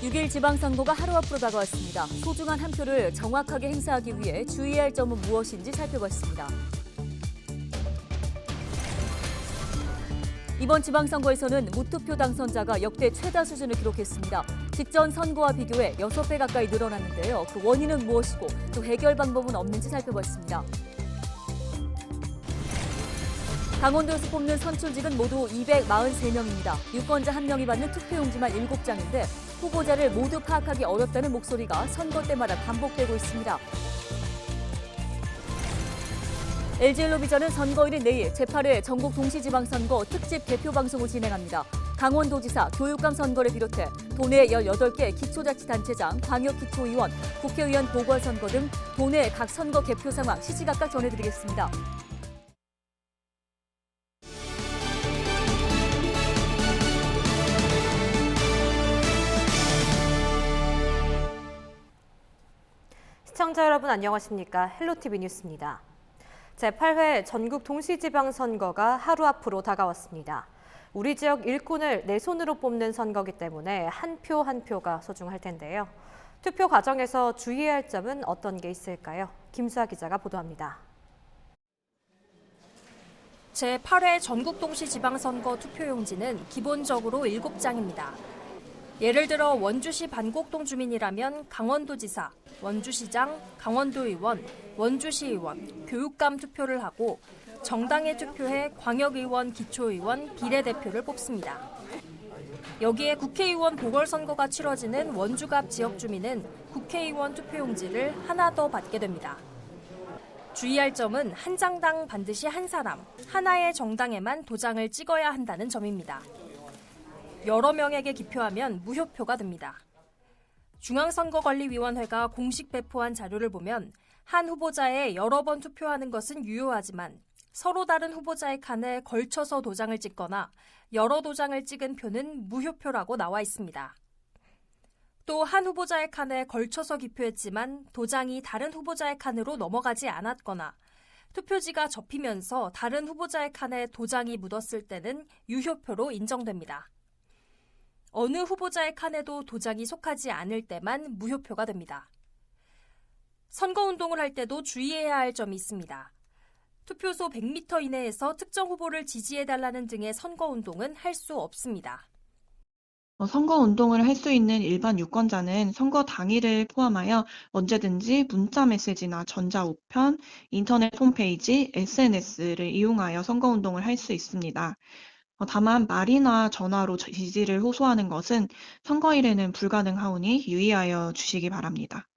6일 지방선거가 하루 앞으로 다가왔습니다. 소중한 한 표를 정확하게 행사하기 위해 주의해야 할 점은 무엇인지 살펴봤습니다. 이번 지방선거에서는 무투표 당선자가 역대 최다 수준을 기록했습니다. 직전 선거와 비교해 6배 가까이 늘어났는데요. 그 원인은 무엇이고 또 해결 방법은 없는지 살펴봤습니다. 강원도에서 뽑는 선출직은 모두 243명입니다. 유권자 1명이 받는 투표용지만 7장인데 후보자를 모두 파악하기 어렵다는 목소리가 선거 때마다 반복되고 있습니다. LG엘로비전은 선거일인 내일 제8회 전국 동시지방선거 특집 대표 방송을 진행합니다. 강원도지사, 교육감 선거를 비롯해 도내 18개 기초자치단체장, 광역기초의원, 국회의원 보궐선거 등 도내 각 선거 개표 상황 시시각각 전해드리겠습니다. 시청자 여러분 안녕하십니까? 헬로티비 뉴스입니다. 제8회 전국 동시지방선거가 하루 앞으로 다가왔습니다. 우리 지역 일꾼을 내 손으로 뽑는 선거기 때문에 한 표 한 표가 소중할 텐데요. 투표 과정에서 주의해야 할 점은 어떤 게 있을까요? 김수아 기자가 보도합니다. 제8회 전국 동시지방선거 투표용지는 기본적으로 7장입니다. 예를 들어 원주시 반곡동 주민이라면 강원도지사, 원주시장, 강원도의원, 원주시의원, 교육감 투표를 하고 정당에 투표해 광역의원, 기초의원, 비례대표를 뽑습니다. 여기에 국회의원 보궐선거가 치러지는 원주갑 지역 주민은 국회의원 투표용지를 하나 더 받게 됩니다. 주의할 점은 한 장당 반드시 한 사람, 하나의 정당에만 도장을 찍어야 한다는 점입니다. 여러 명에게 기표하면 무효표가 됩니다. 중앙선거관리위원회가 공식 배포한 자료를 보면 한 후보자에 여러 번 투표하는 것은 유효하지만 서로 다른 후보자의 칸에 걸쳐서 도장을 찍거나 여러 도장을 찍은 표는 무효표라고 나와 있습니다. 또 한 후보자의 칸에 걸쳐서 기표했지만 도장이 다른 후보자의 칸으로 넘어가지 않았거나 투표지가 접히면서 다른 후보자의 칸에 도장이 묻었을 때는 유효표로 인정됩니다. 어느 후보자의 칸에도 도장이 속하지 않을 때만 무효표가 됩니다. 선거운동을 할 때도 주의해야 할 점이 있습니다. 투표소 100m 이내에서 특정 후보를 지지해달라는 등의 선거운동은 할 수 없습니다. 선거운동을 할 수 있는 일반 유권자는 선거 당일을 포함하여 언제든지 문자 메시지나 전자우편, 인터넷 홈페이지, SNS를 이용하여 선거운동을 할 수 있습니다. 다만 말이나 전화로 지지를 호소하는 것은 선거일에는 불가능하오니 유의하여 주시기 바랍니다.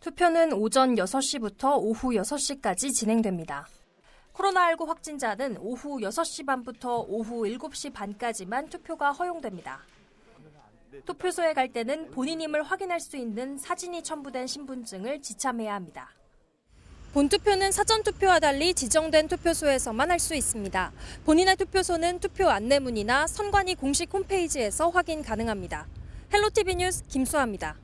투표는 오전 6시부터 오후 6시까지 진행됩니다. 코로나19 확진자는 오후 6시 반부터 오후 7시 반까지만 투표가 허용됩니다. 투표소에 갈 때는 본인임을 확인할 수 있는 사진이 첨부된 신분증을 지참해야 합니다. 본투표는 사전투표와 달리 지정된 투표소에서만 할 수 있습니다. 본인의 투표소는 투표 안내문이나 선관위 공식 홈페이지에서 확인 가능합니다. 헬로티비 뉴스 김수아입니다.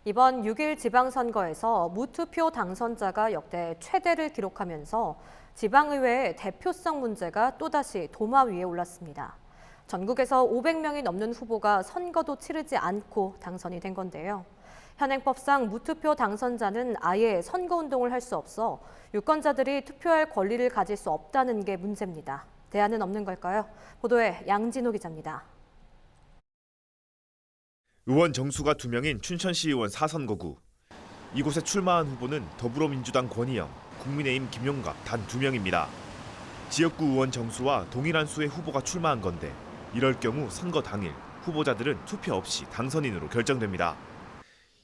이번 6일 지방선거에서 무투표 당선자가 역대 최대를 기록하면서 지방의회의 대표성 문제가 또다시 도마 위에 올랐습니다. 전국에서 500명이 넘는 후보가 선거도 치르지 않고 당선이 된 건데요. 현행법상 무투표 당선자는 아예 선거운동을 할 수 없어 유권자들이 투표할 권리를 가질 수 없다는 게 문제입니다. 대안은 없는 걸까요? 보도에 양진호 기자입니다. 의원 정수가 2명인 춘천시 의원 4선거구. 이곳에 출마한 후보는 더불어민주당 권희영, 국민의힘 김용갑 단 2명입니다. 지역구 의원 정수와 동일한 수의 후보가 출마한 건데 이럴 경우 선거 당일 후보자들은 투표 없이 당선인으로 결정됩니다.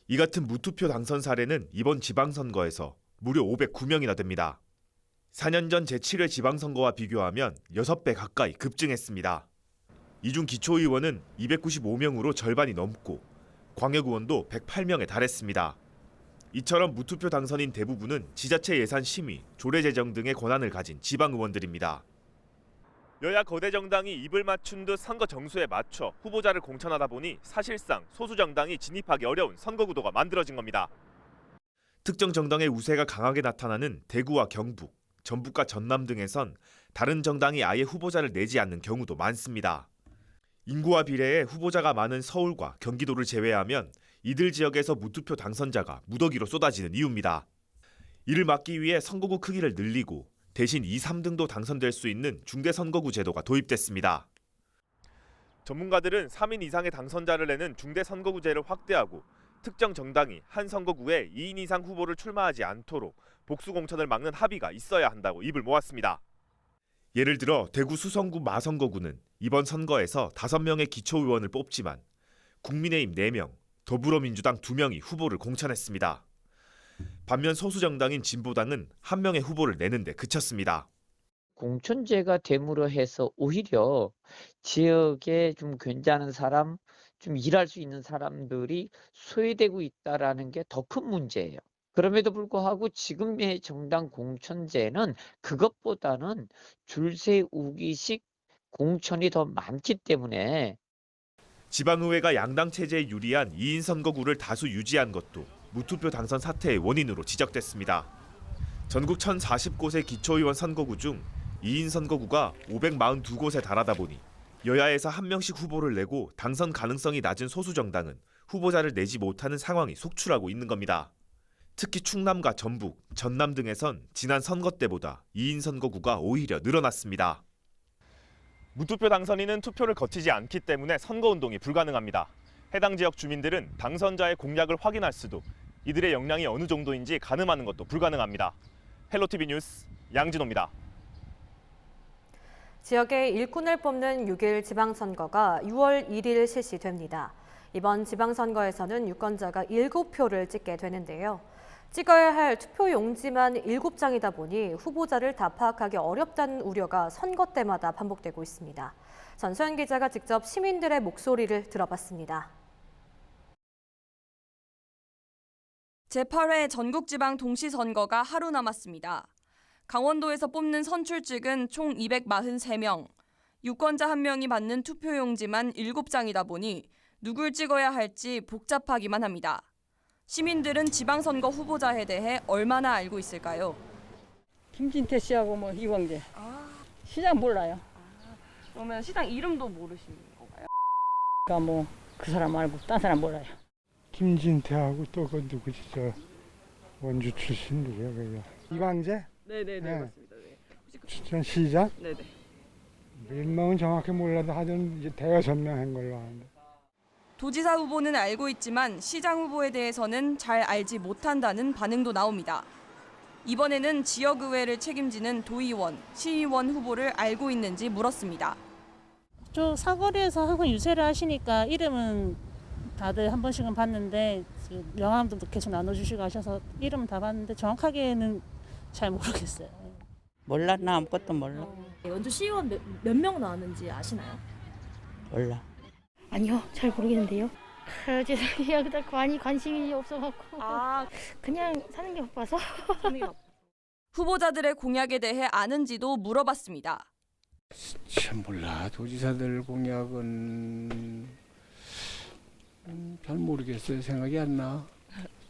이 같은 무투표 당선 사례는 이번 지방선거에서 무려 509명이나 됩니다. 4년 전 제7회 지방선거와 비교하면 6배 가까이 급증했습니다. 이 중 기초의원은 295명으로 절반이 넘고 광역의원도 108명에 달했습니다. 이처럼 무투표 당선인 대부분은 지자체 예산 심의, 조례 제정 등의 권한을 가진 지방의원들입니다. 여야 거대 정당이 입을 맞춘 듯 선거 정수에 맞춰 후보자를 공천하다 보니 사실상 소수 정당이 진입하기 어려운 선거 구도가 만들어진 겁니다. 특정 정당의 우세가 강하게 나타나는 대구와 경북, 전북과 전남 등에선 다른 정당이 아예 후보자를 내지 않는 경우도 많습니다. 인구와 비례해 후보자가 많은 서울과 경기도를 제외하면 이들 지역에서 무투표 당선자가 무더기로 쏟아지는 이유입니다. 이를 막기 위해 선거구 크기를 늘리고 대신 2, 3등도 당선될 수 있는 중대선거구 제도가 도입됐습니다. 전문가들은 3인 이상의 당선자를 내는 중대선거구제를 확대하고 특정 정당이 한 선거구에 2인 이상 후보를 출마하지 않도록 복수공천을 막는 합의가 있어야 한다고 입을 모았습니다. 예를 들어 대구 수성구 마선거구는 이번 선거에서 5명의 기초의원을 뽑지만 국민의힘 4명, 더불어민주당 2명이 후보를 공천했습니다. 반면 소수정당인 진보당은 1명의 후보를 내는데 그쳤습니다. 공천제가 됨으로 해서 오히려 지역에 좀 괜찮은 사람, 좀 일할 수 있는 사람들이 소외되고 있다라는 게 더 큰 문제예요. 그럼에도 불구하고 지금의 정당 공천제는 그것보다는 줄 세우기식 공천이 더 많기 때문에 지방의회가 양당 체제에 유리한 2인 선거구를 다수 유지한 것도 무투표 당선 사태의 원인으로 지적됐습니다. 전국 1,040곳의 기초의원 선거구 중 2인 선거구가 542곳에 달하다 보니 여야에서 1명씩 후보를 내고 당선 가능성이 낮은 소수정당은 후보자를 내지 못하는 상황이 속출하고 있는 겁니다. 특히 충남과 전북, 전남 등에선 지난 선거 때보다 2인 선거구가 오히려 늘어났습니다. 무투표 당선인은 투표를 거치지 않기 때문에 선거운동이 불가능합니다. 해당 지역 주민들은 당선자의 공약을 확인할 수도 이들의 역량이 어느 정도인지 가늠하는 것도 불가능합니다. 헬로티비 뉴스 양진호입니다. 지역의 일꾼을 뽑는 6일 지방선거가 6월 1일 실시됩니다. 이번 지방선거에서는 유권자가 7표를 찍게 되는데요. 찍어야 할 투표 용지만 7장이다 보니 후보자를 다 파악하기 어렵다는 우려가 선거 때마다 반복되고 있습니다. 전소연 기자가 직접 시민들의 목소리를 들어봤습니다. 제8회 전국지방 동시선거가 하루 남았습니다. 강원도에서 뽑는 선출직은 총 243명, 유권자 1명이 받는 투표용지만 7장이다 보니 누굴 찍어야 할지 복잡하기만 합니다. 시민들은 지방선거 후보자에 대해 얼마나 알고 있을까요? 김진태 씨하고 이광재. 시장 몰라요. 그러면 시장 이름도 모르시는 건가요? 그러니까 그 사람 말고 딴 사람 몰라요. 김진태하고 또 그 누구지 저 원주 출신 누구야 그게 이광재? 네네네 네. 맞습니다. 네. 전 시장? 네네. 일명은 정확히 몰라도 하여튼 이제 대여섯 명 한 걸로 아는데. 도지사 후보는 알고 있지만 시장 후보에 대해서는 잘 알지 못한다는 반응도 나옵니다. 이번에는 지역의회를 책임지는 도의원, 시의원 후보를 알고 있는지 물었습니다. 저 사거리에서 항상 유세를 하시니까 이름은 다들 한 번씩은 봤는데 명함도 계속 나눠주시고 하셔서 이름은 다 봤는데 정확하게는 잘 모르겠어요. 몰라, 나 아무것도 몰라. 원주 시의원 몇 명 나왔는지 아시나요? 몰라. 아니요, 잘 모르겠는데요. 죄송해요. 많이 관심이 없어갖고 그냥 사는 게 바빠서. 후보자들의 공약에 대해 아는지도 물어봤습니다. 참 몰라. 도지사들 공약은 잘 모르겠어요. 생각이 안 나.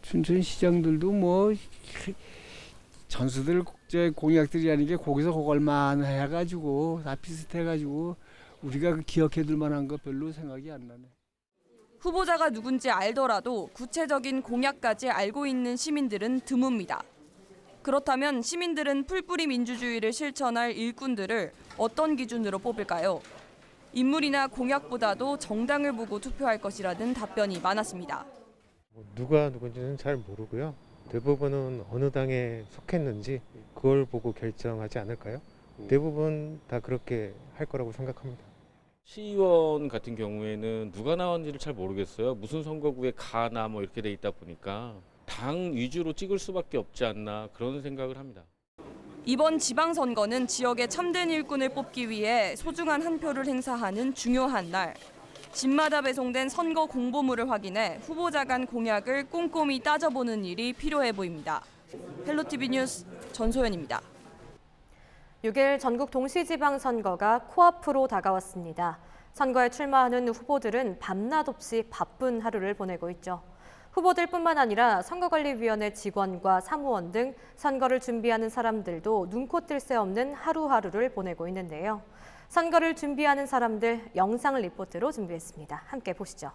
춘천 시장들도 전수들 공약들이 아닌 게 거기서 그걸만 해가지고 다 비슷해가지고 우리가 기억해둘 만한 거 별로 생각이 안 나네. 후보자가 누군지 알더라도 구체적인 공약까지 알고 있는 시민들은 드뭅니다. 그렇다면 시민들은 풀뿌리 민주주의를 실천할 일꾼들을 어떤 기준으로 뽑을까요? 인물이나 공약보다도 정당을 보고 투표할 것이라는 답변이 많았습니다. 누가 누군지는 잘 모르고요. 대부분은 어느 당에 속했는지 그걸 보고 결정하지 않을까요? 대부분 다 그렇게 할 거라고 생각합니다. 시의원 같은 경우에는 누가 나왔는지를 잘 모르겠어요. 무슨 선거구에 가나 이렇게 돼 있다 보니까 당 위주로 찍을 수밖에 없지 않나 그런 생각을 합니다. 이번 지방선거는 지역의 참된 일꾼을 뽑기 위해 소중한 한 표를 행사하는 중요한 날. 집마다 배송된 선거 공보물을 확인해 후보자 간 공약을 꼼꼼히 따져보는 일이 필요해 보입니다. 헬로티비 뉴스 전소연입니다. 6일 전국 동시지방선거가 코앞으로 다가왔습니다. 선거에 출마하는 후보들은 밤낮 없이 바쁜 하루를 보내고 있죠. 후보들뿐만 아니라 선거관리위원회 직원과 사무원 등 선거를 준비하는 사람들도 눈코 뜰 새 없는 하루하루를 보내고 있는데요. 선거를 준비하는 사람들 영상 리포트로 준비했습니다. 함께 보시죠.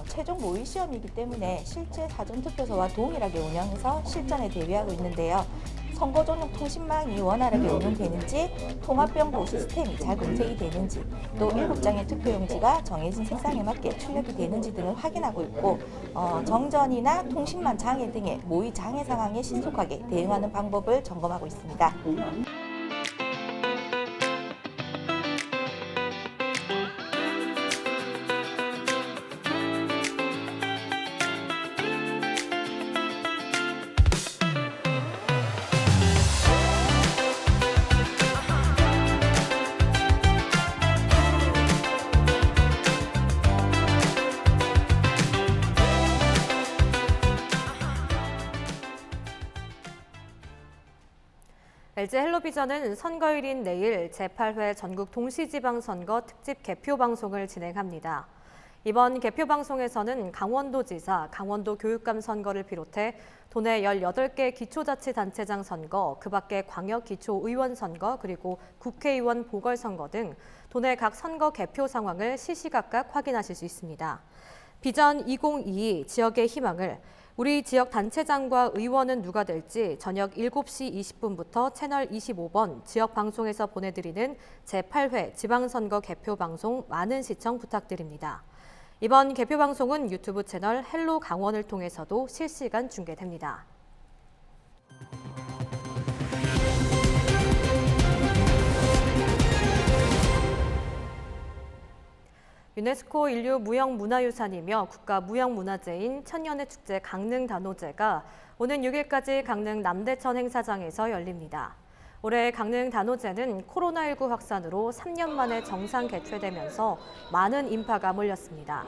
최종 모의 시험이기 때문에 실제 사전투표소와 동일하게 운영해서 실전에 대비하고 있는데요. 선거 전용 통신망이 원활하게 운영되는지, 통합병보 시스템이 잘 검색이 되는지, 또 7장의 투표용지가 정해진 색상에 맞게 출력이 되는지 등을 확인하고 있고, 정전이나 통신망 장애 등의 모의 장애 상황에 신속하게 대응하는 방법을 점검하고 있습니다. LG 헬로비전은 선거일인 내일 제8회 전국 동시지방선거 특집 개표 방송을 진행합니다. 이번 개표 방송에서는 강원도지사, 강원도 교육감 선거를 비롯해 도내 18개 기초자치단체장 선거, 그 밖에 광역기초의원 선거, 그리고 국회의원 보궐선거 등 도내 각 선거 개표 상황을 시시각각 확인하실 수 있습니다. 비전 2022 지역의 희망을 우리 지역 단체장과 의원은 누가 될지 저녁 7시 20분부터 채널 25번 지역 방송에서 보내드리는 제8회 지방선거 개표 방송 많은 시청 부탁드립니다. 이번 개표 방송은 유튜브 채널 헬로 강원을 통해서도 실시간 중계됩니다. 유네스코 인류 무형문화유산이며 국가무형문화재인 천년의 축제 강릉단오제가 오는 6일까지 강릉 남대천 행사장에서 열립니다. 올해 강릉단오제는 코로나19 확산으로 3년 만에 정상 개최되면서 많은 인파가 몰렸습니다.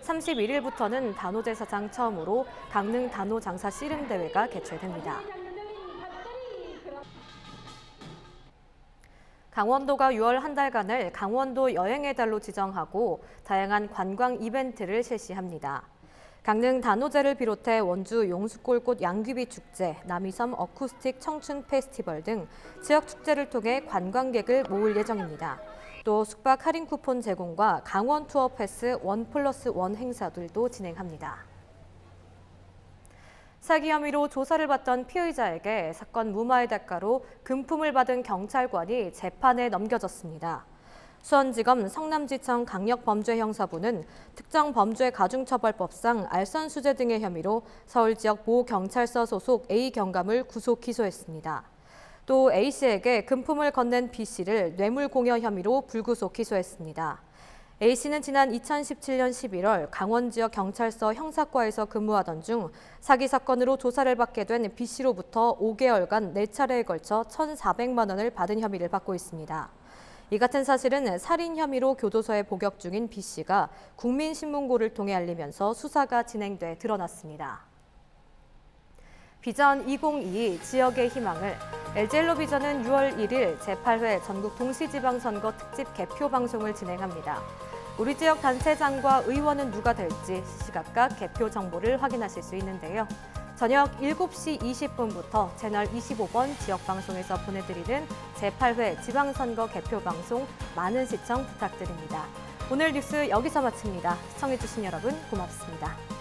31일부터는 단오제사장 처음으로 강릉 단오장사 씨름대회가 개최됩니다. 강원도가 6월 한 달간을 강원도 여행의 달로 지정하고 다양한 관광 이벤트를 실시합니다. 강릉 단오제를 비롯해 원주 용수골꽃 양귀비 축제, 남이섬 어쿠스틱 청춘 페스티벌 등 지역 축제를 통해 관광객을 모을 예정입니다. 또 숙박 할인 쿠폰 제공과 강원 투어 패스 1+1 행사들도 진행합니다. 사기 혐의로 조사를 받던 피의자에게 사건 무마의 대가로 금품을 받은 경찰관이 재판에 넘겨졌습니다. 수원지검 성남지청 강력범죄형사부는 특정범죄가중처벌법상 알선수재 등의 혐의로 서울지역 모경찰서 소속 A경감을 구속 기소했습니다. 또 A씨에게 금품을 건넨 B씨를 뇌물공여 혐의로 불구속 기소했습니다. A씨는 지난 2017년 11월 강원 지역 경찰서 형사과에서 근무하던 중 사기 사건으로 조사를 받게 된 B씨로부터 5개월간 4차례에 걸쳐 1,400만 원을 받은 혐의를 받고 있습니다. 이 같은 사실은 살인 혐의로 교도소에 복역 중인 B씨가 국민신문고를 통해 알리면서 수사가 진행돼 드러났습니다. 비전 2022 지역의 희망을 LG 헬로비전은 6월 1일 제8회 전국 동시지방선거 특집 개표 방송을 진행합니다. 우리 지역 단체장과 의원은 누가 될지 시시각각 개표 정보를 확인하실 수 있는데요. 저녁 7시 20분부터 채널 25번 지역 방송에서 보내드리는 제8회 지방선거 개표 방송 많은 시청 부탁드립니다. 오늘 뉴스 여기서 마칩니다. 시청해주신 여러분 고맙습니다.